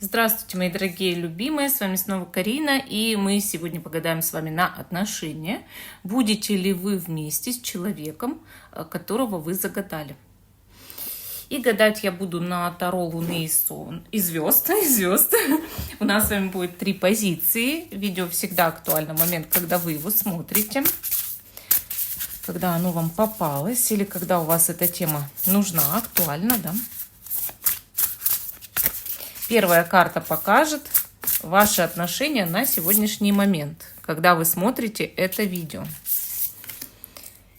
Здравствуйте, мои дорогие любимые, с вами снова Карина, и мы сегодня погадаем с вами на отношения. Будете ли вы вместе с человеком, которого вы загадали? И гадать я буду на Таро Луны и звезд. У нас с вами будет 3 позиции. Видео всегда актуально в момент, когда вы его смотрите, когда оно вам попалось, или когда у вас эта тема нужна, актуальна, да? Первая карта покажет ваши отношения на сегодняшний момент, когда вы смотрите это видео.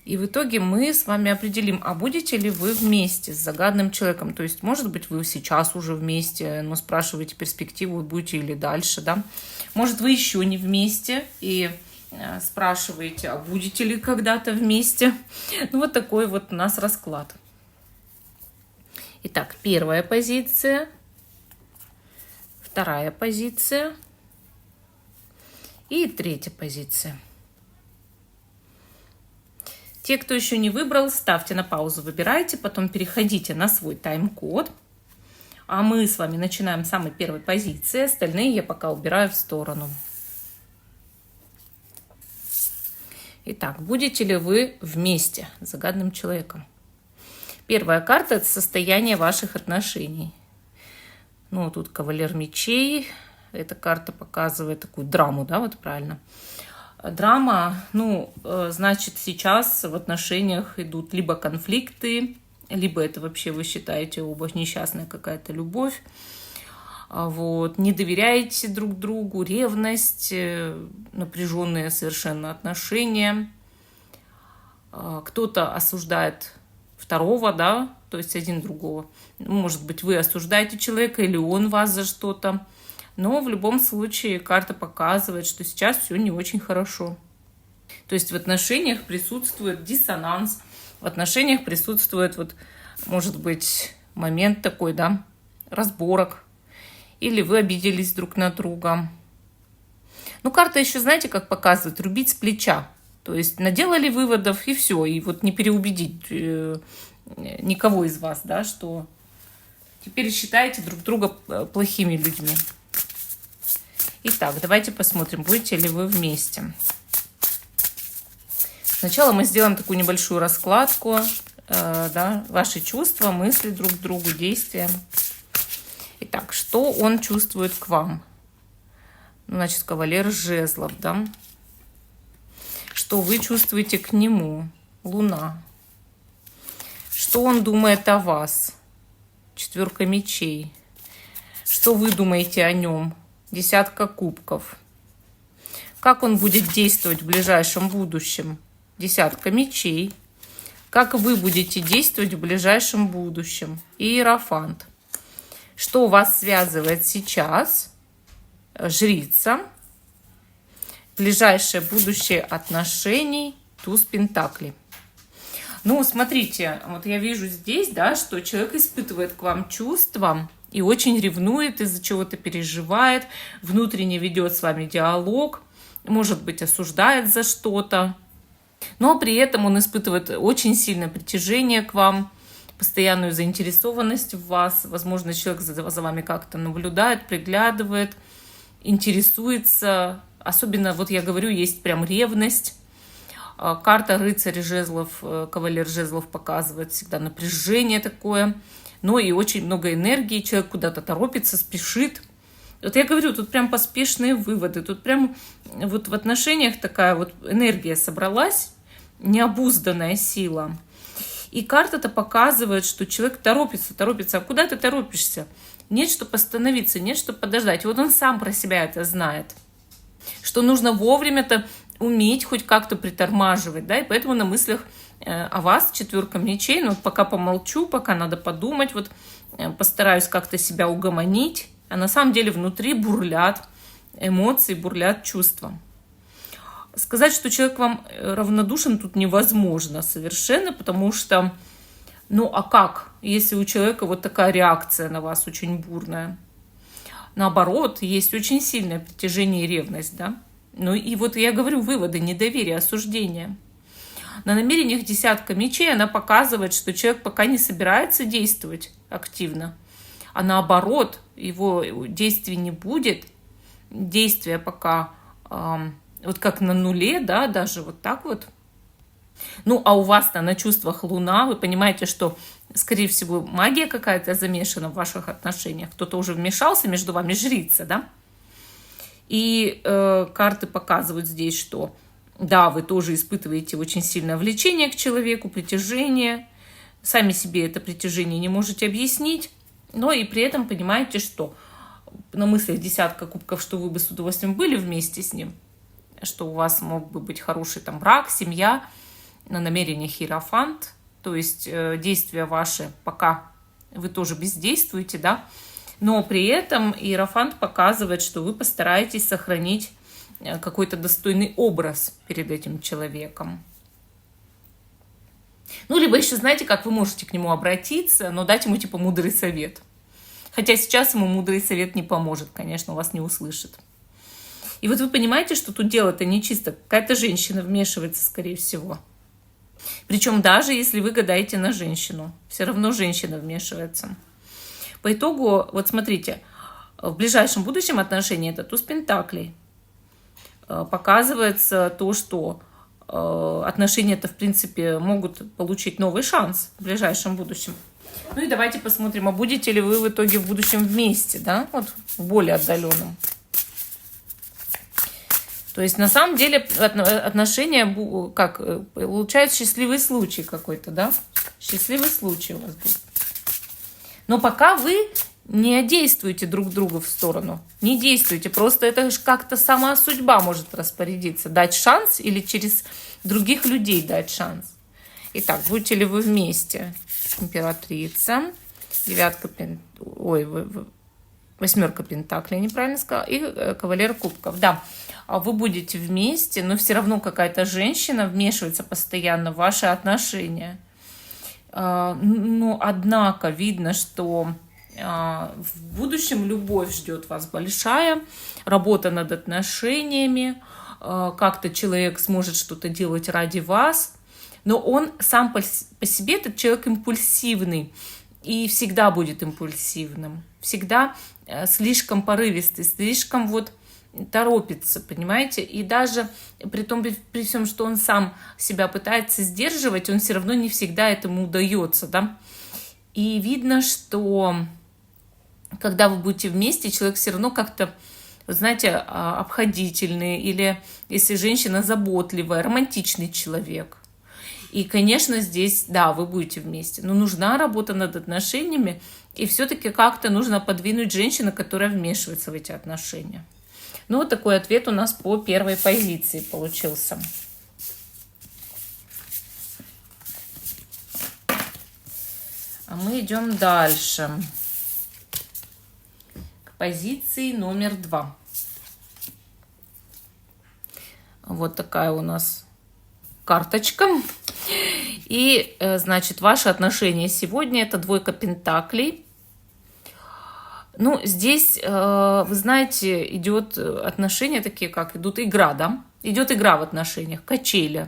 И в итоге мы с вами определим, а будете ли вы вместе с загаданным человеком. То есть, может быть, вы сейчас уже вместе, но спрашиваете перспективу, будете или дальше, да. Может, вы еще не вместе и спрашиваете, а будете ли когда-то вместе. Ну, вот такой вот у нас расклад. Итак, первая позиция. Вторая позиция и третья позиция. Те, кто еще не выбрал, ставьте на паузу, выбирайте, потом переходите на свой тайм-код. А мы с вами начинаем с самой первой позиции, остальные я пока убираю в сторону. Итак, будете ли вы вместе с загаданным человеком? Первая карта – это состояние ваших отношений. Ну, тут кавалер мечей. Эта карта показывает такую драму, да, вот правильно. Драма, ну, значит, сейчас в отношениях идут либо конфликты, либо это вообще вы считаете оба несчастная какая-то любовь. Вот. Не доверяете друг другу, ревность, напряженные совершенно отношения. Кто-то осуждает второго, да, то есть один другого. Может быть, вы осуждаете человека или он вас за что-то. Но в любом случае карта показывает, что сейчас все не очень хорошо. То есть в отношениях присутствует диссонанс, в отношениях присутствует, вот, может быть, момент такой, да, разборок. Или вы обиделись друг на друга. Ну, карта еще, знаете, как показывает, рубить с плеча. То есть наделали выводов и все. И вот не переубедить никого из вас, да, что теперь считаете друг друга плохими людьми. Итак, давайте посмотрим, будете ли вы вместе. Сначала мы сделаем такую небольшую раскладку, да, ваши чувства, мысли друг к другу, действия. Итак, что он чувствует к вам? Значит, кавалер жезлов, да. Что вы чувствуете к нему? Луна. Что он думает о вас? Четверка мечей. Что вы думаете о нем? Десятка кубков. Как он будет действовать в ближайшем будущем? Десятка мечей. Как вы будете действовать в ближайшем будущем? Иерофант. Что вас связывает сейчас? Жрица. Ближайшее будущее отношений. Туз пентаклей. Ну, смотрите, вот я вижу здесь, да, что человек испытывает к вам чувства и очень ревнует, из-за чего-то переживает, внутренне ведет с вами диалог, может быть, осуждает за что-то, но при этом он испытывает очень сильное притяжение к вам, постоянную заинтересованность в вас. Возможно, человек за вами как-то наблюдает, приглядывает, интересуется. Особенно, вот я говорю, есть прям ревность. Карта рыцарь жезлов, кавалер жезлов показывает всегда напряжение такое, но и очень много энергии, человек куда-то торопится, спешит. Вот я говорю, тут прям поспешные выводы, тут прям вот в отношениях такая вот энергия собралась, необузданная сила. И карта-то показывает, что человек торопится. А куда ты торопишься? Нет, что остановиться, нет, что подождать. И вот он сам про себя это знает, что нужно вовремя-то уметь хоть как-то притормаживать, да, и поэтому на мыслях о вас четверка мечей, но пока помолчу, пока надо подумать, вот постараюсь как-то себя угомонить, а на самом деле внутри бурлят эмоции, бурлят чувства. Сказать, что человек вам равнодушен, тут невозможно совершенно, потому что, ну а как, если у человека вот такая реакция на вас очень бурная? Наоборот, есть очень сильное притяжение и ревность, да. Ну и вот я говорю, выводы, недоверие, осуждение. На намерениях десятка мечей она показывает, что человек пока не собирается действовать активно, а наоборот, его действий не будет, действия пока вот как на нуле, да, даже вот так вот. Ну, а у вас-то на чувствах Луна, вы понимаете, что, скорее всего, магия какая-то замешана в ваших отношениях. Кто-то уже вмешался между вами, жрица, да? И карты показывают здесь, что да, вы тоже испытываете очень сильное влечение к человеку, притяжение. Сами себе это притяжение не можете объяснить, но и при этом понимаете, что на мыслях десятка кубков, что вы бы с удовольствием были вместе с ним, что у вас мог бы быть хороший там брак, семья, на намерениях Иерофант, то есть действия ваши пока вы тоже бездействуете, да, но при этом Иерофант показывает, что вы постараетесь сохранить какой-то достойный образ перед этим человеком. Ну, либо еще, знаете, как вы можете к нему обратиться, но дать ему типа мудрый совет. Хотя сейчас ему мудрый совет не поможет, конечно, вас не услышит. И вот вы понимаете, что тут дело-то не чисто. Какая-то женщина вмешивается, скорее всего. Причем даже если вы гадаете на женщину, все равно женщина вмешивается. По итогу, вот смотрите, в ближайшем будущем отношении это туз пентаклей. Показывается то, что отношения-то, в принципе, могут получить новый шанс в ближайшем будущем. Ну и давайте посмотрим, а будете ли вы в итоге в будущем вместе, да, вот в более отдаленном. То есть на самом деле отношения, как, получают счастливый случай какой-то, да, счастливый случай у вас будет. Но пока вы не действуйте друг другу в сторону, не действуйте, просто это же как-то сама судьба может распорядиться, дать шанс или через других людей дать шанс. Итак, будете ли вы вместе? Императрица, восьмерка пентаклей, неправильно сказала, и кавалер кубков, да. Вы будете вместе, но все равно какая-то женщина вмешивается постоянно в ваши отношения. Но однако видно, что в будущем любовь ждет вас большая, работа над отношениями, как-то человек сможет что-то делать ради вас, но он сам по себе, этот человек импульсивный и всегда будет импульсивным, всегда слишком порывистый, слишком вот торопится, понимаете? И даже при всем, что он сам себя пытается сдерживать, он все равно не всегда этому удается, да? И видно, что когда вы будете вместе, человек все равно как-то, знаете, обходительный, или если женщина заботливая, романтичный человек. И, конечно, здесь, да, вы будете вместе, но нужна работа над отношениями, и все-таки как-то нужно подвинуть женщину, которая вмешивается в эти отношения. Ну, вот такой ответ у нас по первой позиции получился. А мы идем дальше. К позиции номер 2. Вот такая у нас карточка. И, значит, ваши отношения сегодня — это двойка пентаклей. Ну, здесь, вы знаете, идет отношения такие, как идут игра, да? Идет игра в отношениях, качели.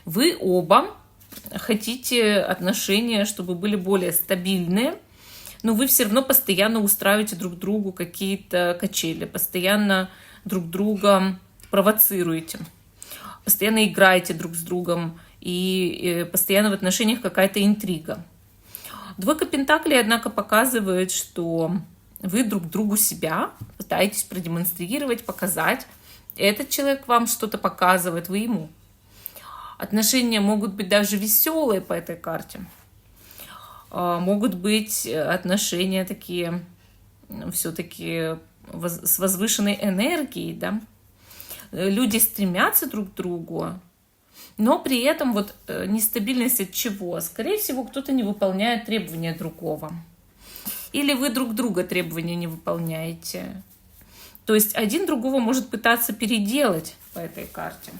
Вы оба хотите отношения, чтобы были более стабильные, но вы все равно постоянно устраиваете друг другу какие-то качели, постоянно друг друга провоцируете, постоянно играете друг с другом, и постоянно в отношениях какая-то интрига. Двойка пентаклей, однако, показывает, что вы друг другу себя пытаетесь продемонстрировать, показать. Этот человек вам что-то показывает, вы ему. Отношения могут быть даже веселые по этой карте. Могут быть отношения такие, все-таки с возвышенной энергией, да. Люди стремятся друг к другу, но при этом вот нестабильность от чего? Скорее всего, кто-то не выполняет требования другого. Или вы друг друга требования не выполняете. То есть один другого может пытаться переделать по этой карте.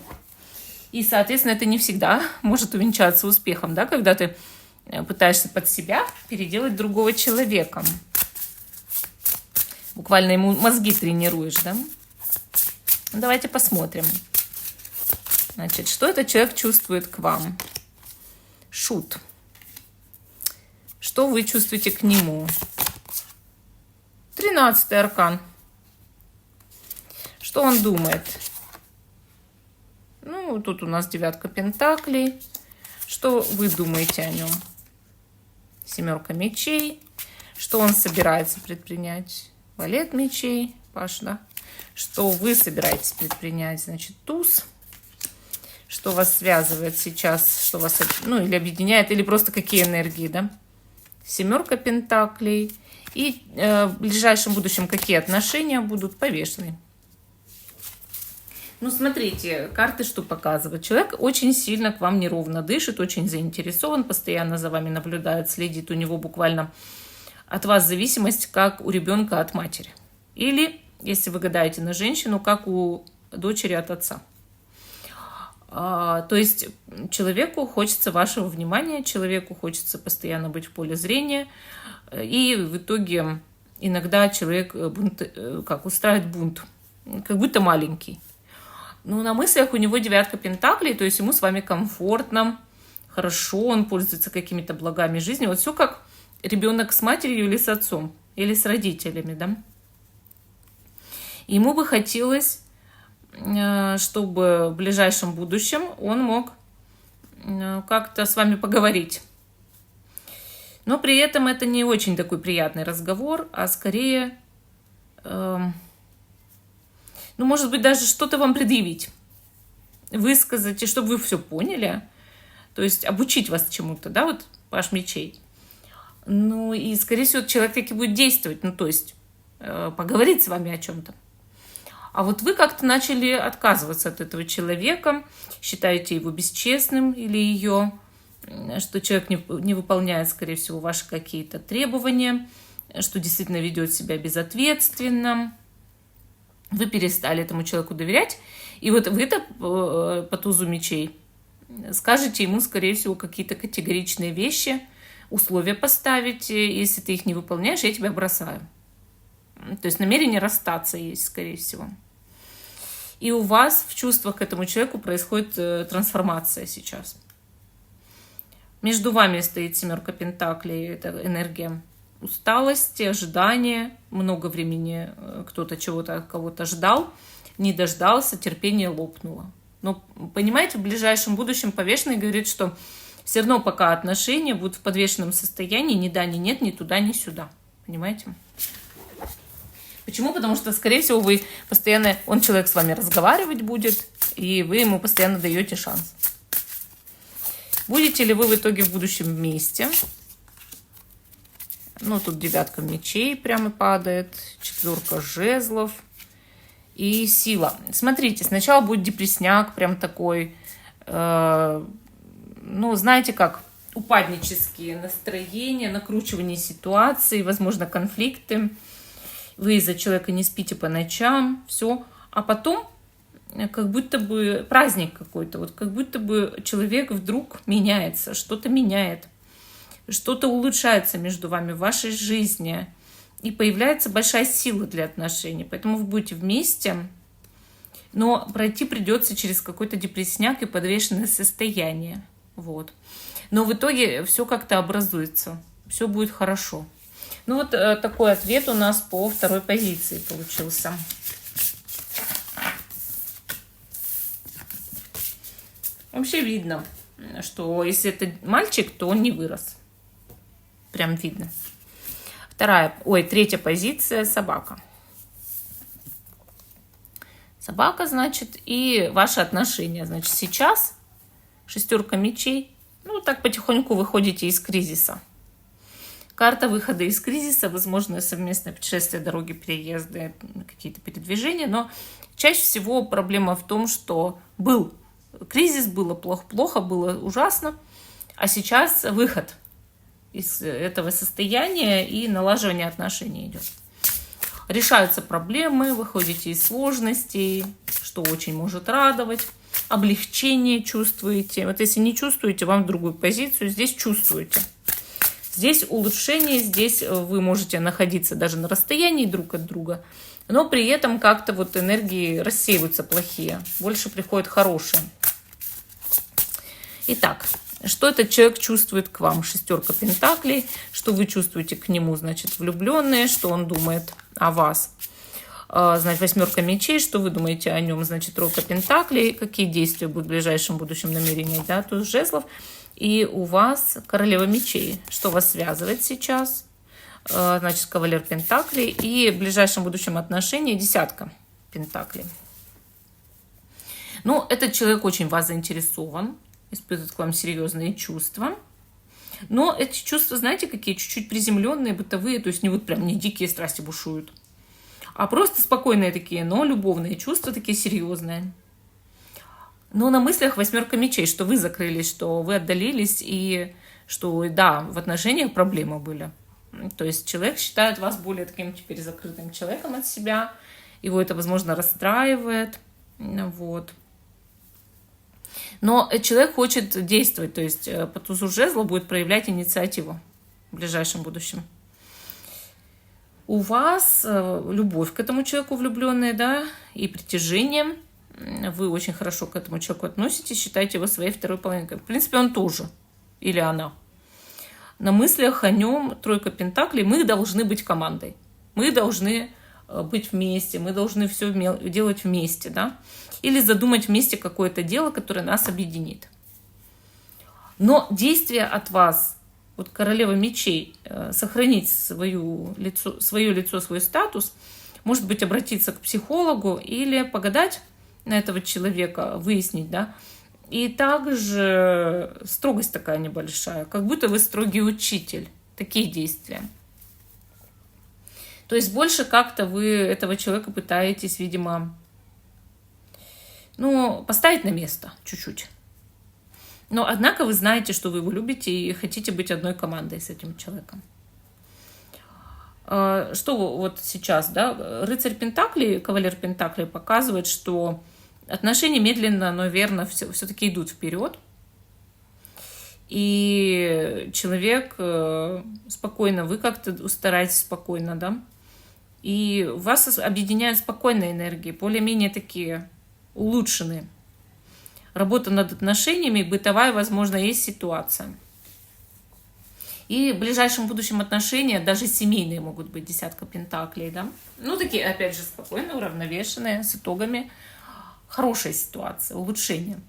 И, соответственно, это не всегда может увенчаться успехом, да, когда ты пытаешься под себя переделать другого человека. Буквально ему мозги тренируешь, да? Давайте посмотрим. Значит, что этот человек чувствует к вам? Шут. Что вы чувствуете к нему? 13-й аркан. Что он думает? Ну, тут у нас 9 пентаклей. Что вы думаете о нем? 7 мечей. Что он собирается предпринять? Валет мечей, Паш, да? Что вы собираетесь предпринять? Значит, туз. Что вас связывает сейчас? Что вас, ну, или объединяет, или просто какие энергии, да? 7 пентаклей. И в ближайшем будущем какие отношения будут? Повешенные. Ну, смотрите, карты что показывают? Человек очень сильно к вам неровно дышит, очень заинтересован, постоянно за вами наблюдает, следит. У него буквально от вас зависимость, как у ребенка от матери. Или, если вы гадаете на женщину, как у дочери от отца. То есть человеку хочется вашего внимания, человеку хочется постоянно быть в поле зрения. И в итоге иногда человек устраивает бунт, как будто маленький. Ну, на мыслях у него 9 пентаклей, то есть ему с вами комфортно, хорошо, он пользуется какими-то благами жизни. Вот все как ребенок с матерью или с отцом, или с родителями, да. Ему бы хотелось, чтобы в ближайшем будущем он мог как-то с вами поговорить. Но при этом это не очень такой приятный разговор, а скорее... Ну, может быть, даже что-то вам предъявить, высказать, и чтобы вы все поняли, то есть обучить вас чему-то, да, вот Паш мечей. Ну, и, скорее всего, человек таки будет действовать, ну, то есть поговорить с вами о чем-то. А вот вы как-то начали отказываться от этого человека, считаете его бесчестным или ее, что человек не выполняет, скорее всего, ваши какие-то требования, что действительно ведет себя безответственно. Вы перестали этому человеку доверять, и вот вы-то по тузу мечей скажете ему, скорее всего, какие-то категоричные вещи, условия поставите, если ты их не выполняешь, я тебя бросаю. То есть намерение расстаться есть, скорее всего. И у вас в чувствах к этому человеку происходит трансформация сейчас. Между вами стоит 7 пентаклей, это энергия усталости, ожидания, много времени кто-то чего-то от кого-то ждал, не дождался, терпение лопнуло. Но, понимаете, в ближайшем будущем повешенный говорит, что все равно пока отношения будут в подвешенном состоянии, ни да, ни нет, ни туда, ни сюда. Понимаете? Почему? Потому что, скорее всего, вы постоянно, он человек с вами разговаривать будет, и вы ему постоянно даете шанс. Будете ли вы в итоге в будущем вместе? Ну, тут 9 мечей прямо падает, 4 жезлов и сила. Смотрите, сначала будет депрессняк, прям такой, ну, знаете как, упаднические настроения, накручивание ситуации, возможно, конфликты. Вы из-за человека не спите по ночам, все. А потом как будто бы праздник какой-то, вот как будто бы человек вдруг меняется, что-то меняет. Что-то улучшается между вами в вашей жизни, и появляется большая сила для отношений. Поэтому вы будете вместе, но пройти придется через какой-то депрессняк и подвешенное состояние. Вот. Но в итоге все как-то образуется, все будет хорошо. Ну вот такой ответ у нас по второй позиции получился. Вообще видно, что если это мальчик, то он не вырос. Прям видно. Третья позиция — собака. Собака, значит, и ваши отношения. Значит, сейчас 6 мечей. Ну, так потихоньку выходите из кризиса. Карта выхода из кризиса, возможно, совместное путешествие, дороги, переезды, какие-то передвижения. Но чаще всего проблема в том, что был кризис, было плохо, было ужасно. А сейчас выход из этого состояния и налаживание отношений идет. Решаются проблемы, выходите из сложностей, что очень может радовать. Облегчение чувствуете. Вот если не чувствуете, вам в другую позицию, здесь чувствуете. Здесь улучшение, здесь вы можете находиться даже на расстоянии друг от друга, но при этом как-то вот энергии рассеиваются плохие, больше приходят хорошие. Итак, что этот человек чувствует к вам? 6 пентаклей. Что вы чувствуете к нему? Значит, влюбленные. Что он думает о вас. Значит, 8 мечей, что вы думаете о нем? Значит, 3 пентаклей, какие действия будут в ближайшем будущем намерения, да, туз жезлов. И у вас королева мечей, что вас связывает сейчас, значит, кавалер пентаклей. И в ближайшем будущем отношении 10 пентаклей. Ну, этот человек очень вас заинтересован, испытывает к вам серьезные чувства. Но эти чувства, знаете, какие? Чуть-чуть приземленные, бытовые, то есть не вот прям не дикие страсти бушуют, а просто спокойные такие, но любовные чувства такие серьезные. Но на мыслях 8 мечей, что вы закрылись, что вы отдалились, и что, да, в отношениях проблемы были. То есть человек считает вас более таким теперь закрытым человеком от себя, его это, возможно, расстраивает, вот. Но человек хочет действовать, то есть по тузу жезла будет проявлять инициативу в ближайшем будущем. У вас любовь к этому человеку влюбленная, да, и притяжение. Вы очень хорошо к этому человеку относитесь, считаете его своей второй половинкой. В принципе, он тоже. Или она. На мыслях о нем 3 пентаклей. Мы должны быть командой. Мы должны быть вместе. Мы должны все делать вместе, да. Или задумать вместе какое-то дело, которое нас объединит. Но действие от вас, вот королева мечей, сохранить свое лицо, свой статус, может быть, обратиться к психологу или погадать на этого человека, выяснить, да. И также строгость такая небольшая, как будто вы строгий учитель. Такие действия. То есть больше как-то вы этого человека пытаетесь, видимо, ну, поставить на место чуть-чуть. Но, однако, вы знаете, что вы его любите и хотите быть одной командой с этим человеком. Что вот сейчас, да, рыцарь Пентаклей, кавалер Пентаклей показывает, что отношения медленно, но верно все-таки идут вперед. И человек спокойно, вы как-то стараетесь спокойно, да. И вас объединяют спокойные энергии, более-менее такие улучшенные. Работа над отношениями, бытовая, возможно, есть ситуация. И в ближайшем будущем отношения, даже семейные могут быть, 10 пентаклей, да. Ну, такие, опять же, спокойные, уравновешенные, с итогами хорошая ситуация, улучшение.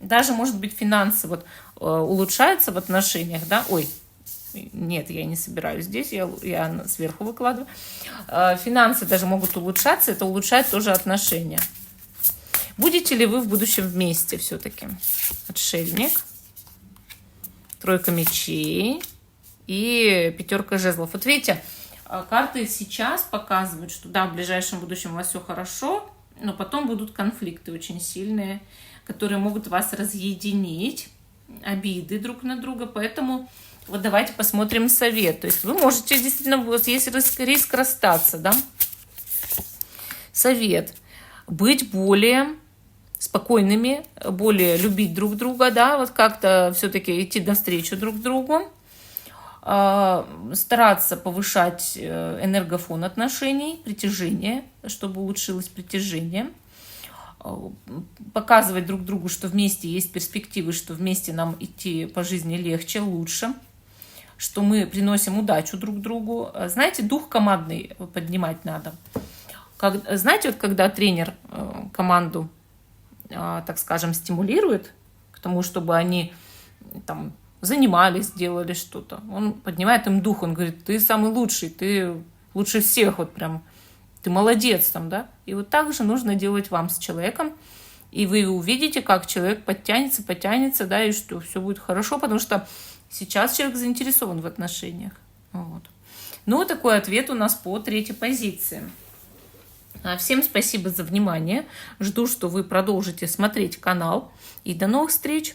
Даже, может быть, финансы вот улучшаются в отношениях, да. Ой, нет, я не собираюсь здесь, я сверху выкладываю. Финансы даже могут улучшаться, это улучшает тоже отношения. Будете ли вы в будущем вместе все-таки? Отшельник, 3 мечей и 5 жезлов. Вот видите, карты сейчас показывают, что да, в ближайшем будущем у вас все хорошо, но потом будут конфликты очень сильные, которые могут вас разъединить, обиды друг на друга. Поэтому вот давайте посмотрим совет. То есть вы можете действительно, у вас есть риск расстаться, да? Совет. Быть более спокойными, более любить друг друга, да, вот как-то все-таки идти навстречу друг другу, стараться повышать энергофон отношений, притяжение, чтобы улучшилось притяжение, показывать друг другу, что вместе есть перспективы, что вместе нам идти по жизни легче, лучше, что мы приносим удачу друг другу. Знаете, дух командный поднимать надо. Знаете, вот когда тренер команду, так скажем, стимулирует к тому, чтобы они там занимались, делали что-то, он поднимает им дух, он говорит: ты самый лучший, ты лучше всех, вот прям, ты молодец там, да. И вот так же нужно делать вам с человеком, и вы увидите, как человек потянется, да, и что все будет хорошо, потому что сейчас человек заинтересован в отношениях. Вот. Ну, такой ответ у нас по 3 позиции. Всем спасибо за внимание. Жду, что вы продолжите смотреть канал. И до новых встреч!